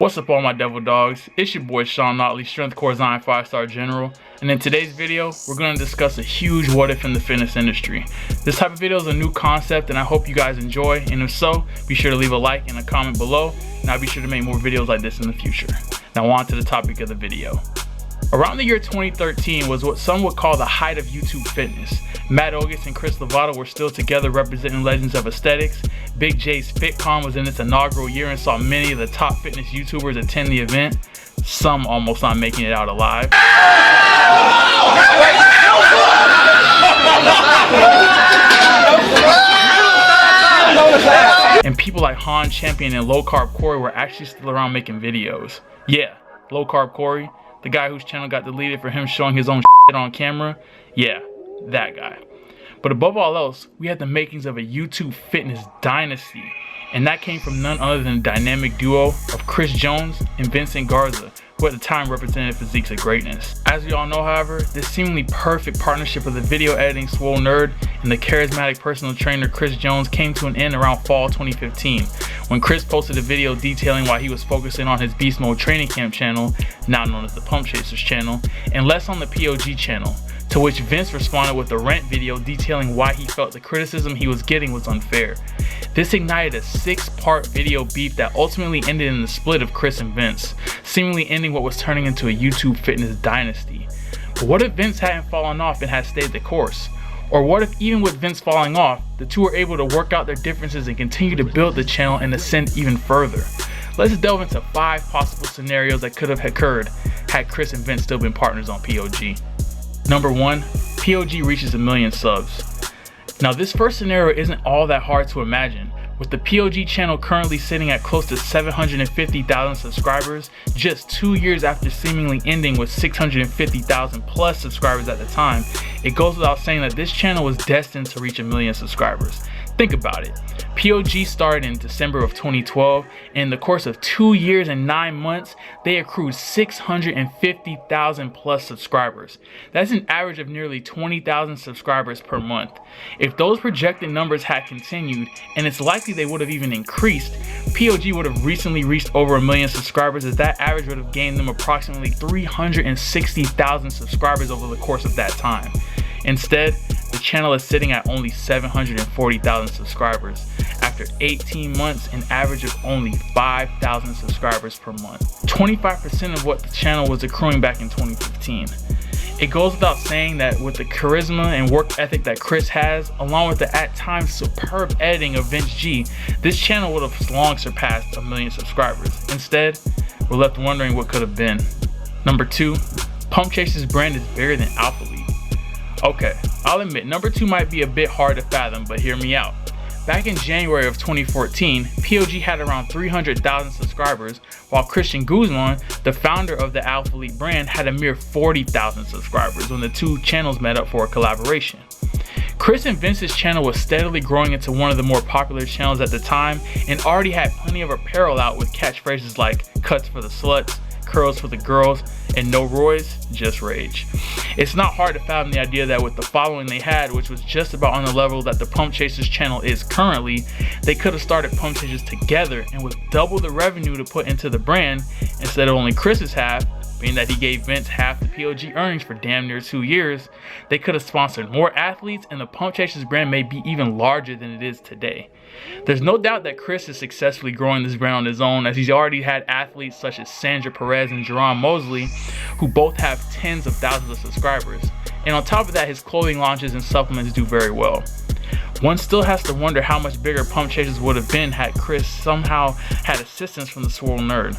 What's up, all my devil dogs? It's your boy Sean Notley, Strength Corps Zion 5-star General, and in today's video, we're going to discuss a huge what if in the fitness industry. This type of video is a new concept and I hope you guys enjoy, and if so, be sure to leave a like and a comment below, and I'll be sure to make more videos like this in the future. Now on to the topic of the video. Around the year 2013 was what some would call the height of YouTube fitness. Matt August and Chris Lovato were still together representing legends of aesthetics. Big J's FitCon was in its inaugural year and saw many of the top fitness YouTubers attend the event, some almost not making it out alive. And people like Han Champion and Low Carb Corey were actually still around making videos. Yeah, Low Carb Corey, the guy whose channel got deleted for him showing his own shit on camera. Yeah, that guy. But above all else, we had the makings of a YouTube fitness dynasty, and that came from none other than the dynamic duo of Chris Jones and Vincent Garza, who at the time represented Physiques of greatness. As we all know, however, this seemingly perfect partnership of the video editing swole nerd and the charismatic personal trainer Chris Jones came to an end around fall 2015, when Chris posted a video detailing why he was focusing on his Beast Mode training camp channel, now known as the Pump Chasers channel, and less on the POG channel. To which Vince responded with a rant video detailing why he felt the criticism he was getting was unfair. This ignited a 6-part video beef that ultimately ended in the split of Chris and Vince, seemingly ending what was turning into a YouTube fitness dynasty. But what if Vince hadn't fallen off and had stayed the course? Or what if even with Vince falling off, the two were able to work out their differences and continue to build the channel and ascend even further? Let's delve into 5 possible scenarios that could have occurred had Chris and Vince still been partners on POG. Number 1, POG reaches 1 million subs. Now this first scenario isn't all that hard to imagine, with the POG channel currently sitting at close to 750,000 subscribers just 2 years after seemingly ending with 650,000 plus subscribers at the time. It goes without saying that this channel was destined to reach 1 million subscribers. Think about it. POG started in December of 2012, and in the course of 2 years and 9 months, they accrued 650,000 plus subscribers. That's an average of nearly 20,000 subscribers per month. If those projected numbers had continued, and it's likely they would have even increased, POG would have recently reached over 1 million subscribers, as that average would have gained them approximately 360,000 subscribers over the course of that time. Instead, the channel is sitting at only 740,000 subscribers after 18 months, an average of only 5,000 subscribers per month. 25% of what the channel was accruing back in 2015. It goes without saying that with the charisma and work ethic that Chris has, along with the at times superb editing of Vince G, this channel would have long surpassed 1 million subscribers. Instead, we're left wondering what could have been. Number 2, Pump Chasers brand is bigger than Alpha League. Okay, I'll admit number 2 might be a bit hard to fathom, but hear me out. Back in January of 2014, POG had around 300,000 subscribers, while Christian Guzman, the founder of the Alpha Elite brand, had a mere 40,000 subscribers when the two channels met up for a collaboration. Chris and Vince's channel was steadily growing into one of the more popular channels at the time, and already had plenty of apparel out with catchphrases like "cuts for the sluts," "curls for the girls," and "no Roy's, just rage." It's not hard to fathom the idea that with the following they had, which was just about on the level that the Pump Chasers channel is currently, they could have started Pump Chasers together, and with double the revenue to put into the brand, instead of only Chris's half, being that he gave Vince half the POG earnings for damn near 2 years, they could have sponsored more athletes, and the Pump Chasers brand may be even larger than it is today. There's no doubt that Chris is successfully growing this brand on his own, as he's already had athletes such as Sandra Perez and Jerron Mosley, who both have tens of thousands of subscribers. And on top of that, his clothing launches and supplements do very well. One still has to wonder how much bigger Pump Chasers would have been had Chris somehow had assistance from the swole nerd.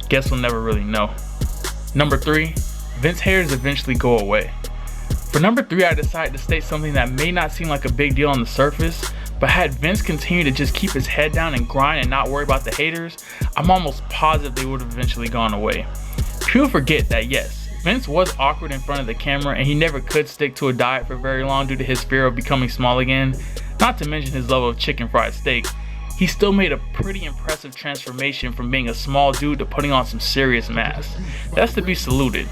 Guess we'll never really know. Number 3, Vince haters eventually go away. For number 3, I decided to state something that may not seem like a big deal on the surface, but had Vince continued to just keep his head down and grind and not worry about the haters, I'm almost positive they would have eventually gone away. People forget that yes, Vince was awkward in front of the camera, and he never could stick to a diet for very long due to his fear of becoming small again, not to mention his love of chicken fried steak. He still made a pretty impressive transformation from being a small dude to putting on some serious mass. That's to be saluted.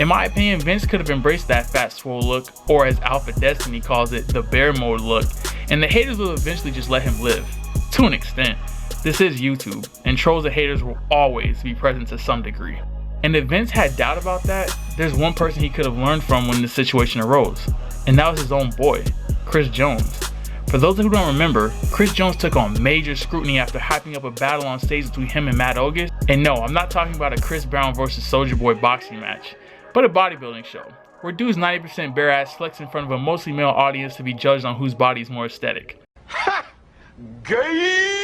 In my opinion, Vince could have embraced that fat swole look, or as Alpha Destiny calls it, the bear mode look, and the haters will eventually just let him live. To an extent. This is YouTube, and trolls and haters will always be present to some degree. And if Vince had doubt about that, there's one person he could have learned from when the situation arose, and that was his own boy, Chris Jones. For those who don't remember, Chris Jones took on major scrutiny after hyping up a battle on stage between him and Matt Ogus. And no, I'm not talking about a Chris Brown versus Soulja Boy boxing match, but a bodybuilding show, where dudes 90% bare ass flex in front of a mostly male audience to be judged on whose body is more aesthetic. Ha! Gay!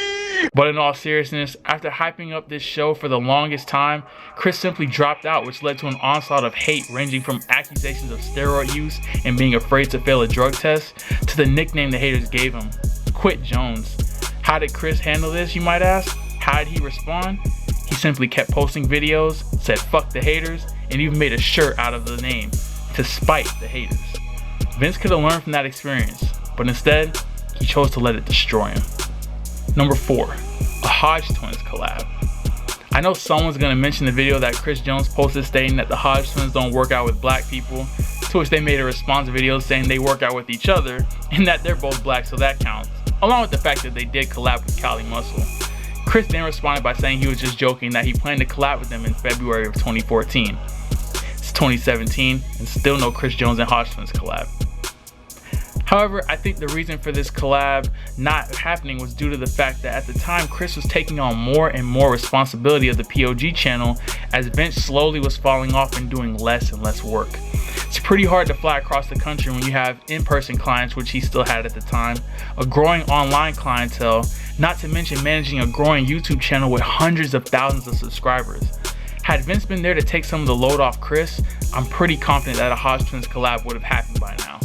But in all seriousness, after hyping up this show for the longest time, Chris simply dropped out, which led to an onslaught of hate ranging from accusations of steroid use and being afraid to fail a drug test, to the nickname the haters gave him, Quit Jones. How did Chris handle this, you might ask? How did he respond? He simply kept posting videos, said fuck the haters, and even made a shirt out of the name, to spite the haters. Vince could have learned from that experience, but instead, he chose to let it destroy him. Number 4, a Hodge Twins collab. I know someone's going to mention the video that Chris Jones posted stating that the Hodge Twins don't work out with black people, to which they made a response video saying they work out with each other and that they're both black, so that counts, along with the fact that they did collab with Cali Muscle. Chris then responded by saying he was just joking, that he planned to collab with them in February of 2014. It's 2017 and still no Chris Jones and Hodge Twins collab. However, I think the reason for this collab not happening was due to the fact that at the time Chris was taking on more and more responsibility of the POG channel as Vince slowly was falling off and doing less and less work. It's pretty hard to fly across the country when you have in-person clients, which he still had at the time, a growing online clientele, not to mention managing a growing YouTube channel with hundreds of thousands of subscribers. Had Vince been there to take some of the load off Chris, I'm pretty confident that a Hodge Twins collab would have happened by now.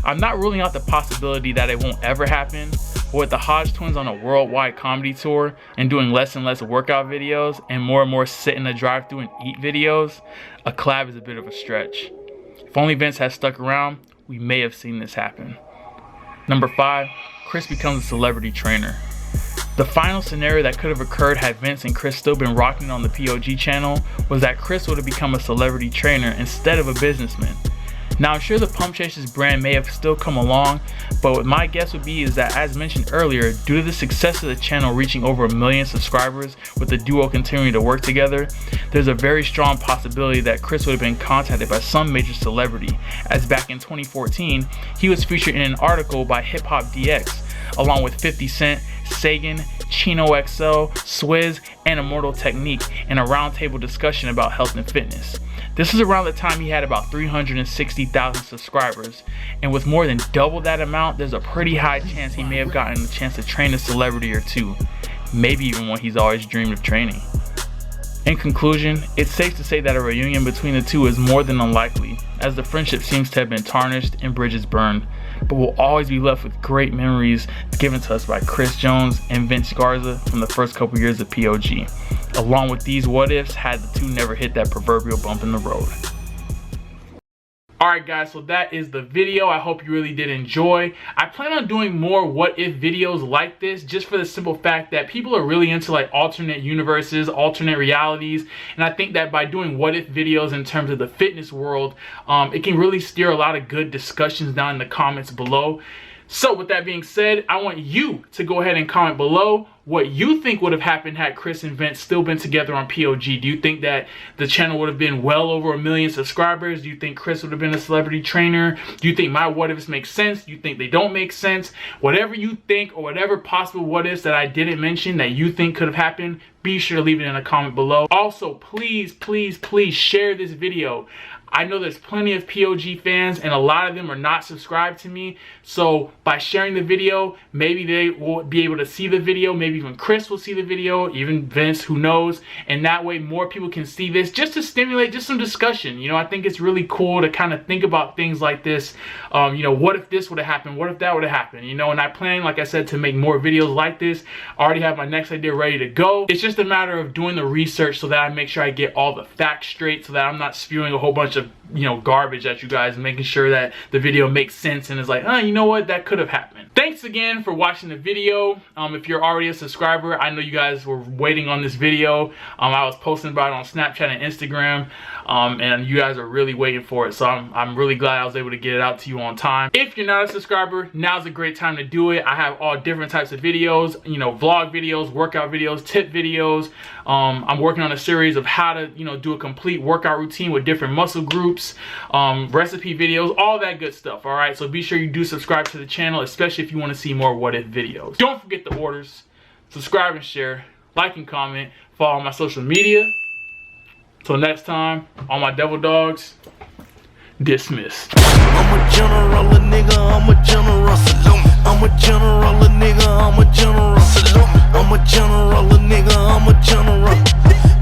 I'm not ruling out the possibility that it won't ever happen, but with the Hodge Twins on a worldwide comedy tour and doing less and less workout videos and more sit in the drive-thru and eat videos, a collab is a bit of a stretch. If only Vince had stuck around, we may have seen this happen. Number 5, Chris becomes a celebrity trainer. The final scenario that could have occurred had Vince and Chris still been rocking on the POG channel was that Chris would have become a celebrity trainer instead of a businessman. Now, I'm sure the Pump Chasers brand may have still come along, but what my guess would be is that, as mentioned earlier, due to the success of the channel reaching over 1 million subscribers with the duo continuing to work together, there's a very strong possibility that Chris would have been contacted by some major celebrity, as back in 2014, he was featured in an article by Hip Hop DX, along with 50 Cent, Sagan, Chino XL, Swizz, and Immortal Technique in a roundtable discussion about health and fitness. This is around the time he had about 360,000 subscribers, and with more than double that amount, there's a pretty high chance he may have gotten a chance to train a celebrity or two, maybe even one he's always dreamed of training. In conclusion, it's safe to say that a reunion between the two is more than unlikely, as the friendship seems to have been tarnished and bridges burned, but will always be left with great memories given to us by Chris Jones and Vince Garza from the first couple years of POG, along with these what ifs had the two never hit that proverbial bump in the road. Alright guys, so that is the video. I hope you really did enjoy. I plan on doing more what if videos like this, just for the simple fact that people are really into like alternate universes, alternate realities, and I think that by doing what if videos in terms of the fitness world, it can really steer a lot of good discussions down in the comments below. So with that being said, I want you to go ahead and comment below what you think would have happened had Chris and Vince still been together on POG. Do you think that the channel would have been well over 1 million subscribers? Do you think Chris would have been a celebrity trainer? Do you think my what ifs make sense? Do you think they don't make sense? Whatever you think, or whatever possible what ifs that I didn't mention that you think could have happened, be sure to leave it in a comment below. Also, please share this video. I know there's plenty of POG fans and a lot of them are not subscribed to me. So by sharing the video, maybe they will be able to see the video. Maybe even Chris will see the video, even Vince, who knows. And that way more people can see this, just to stimulate just some discussion. You know, I think it's really cool to kind of think about things like this. You know, what if this would have happened? What if that would have happened? You know, and I plan, like I said, to make more videos like this. I already have my next idea ready to go. It's just a matter of doing the research so that I make sure I get all the facts straight, so that I'm not spewing a whole bunch of, you know, garbage at you guys, and making sure that the video makes sense and is like, you know what, that could have happened. Thanks again for watching the video. If you're already a subscriber, I know you guys were waiting on this video. I was posting about it on Snapchat and Instagram, and you guys are really waiting for it. So I'm really glad I was able to get it out to you on time. If you're not a subscriber, now's a great time to do it. I have all different types of videos, you know, vlog videos, workout videos, tip videos. I'm working on a series of how to, you know, do a complete workout routine with different muscle groups, recipe videos, all that good stuff. All right, so be sure you do subscribe to the channel, especially if you want to see more what if videos. Don't forget the orders. Subscribe and share, like and comment, follow my social media. Till next time, all my devil dogs, dismissed. I'm a general, a nigga, I'm a general. I'm a general, a nigga, I'm a general. I'm a general, a nigga, I'm a general.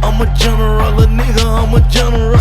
I'm a general, a nigga, I'm a general.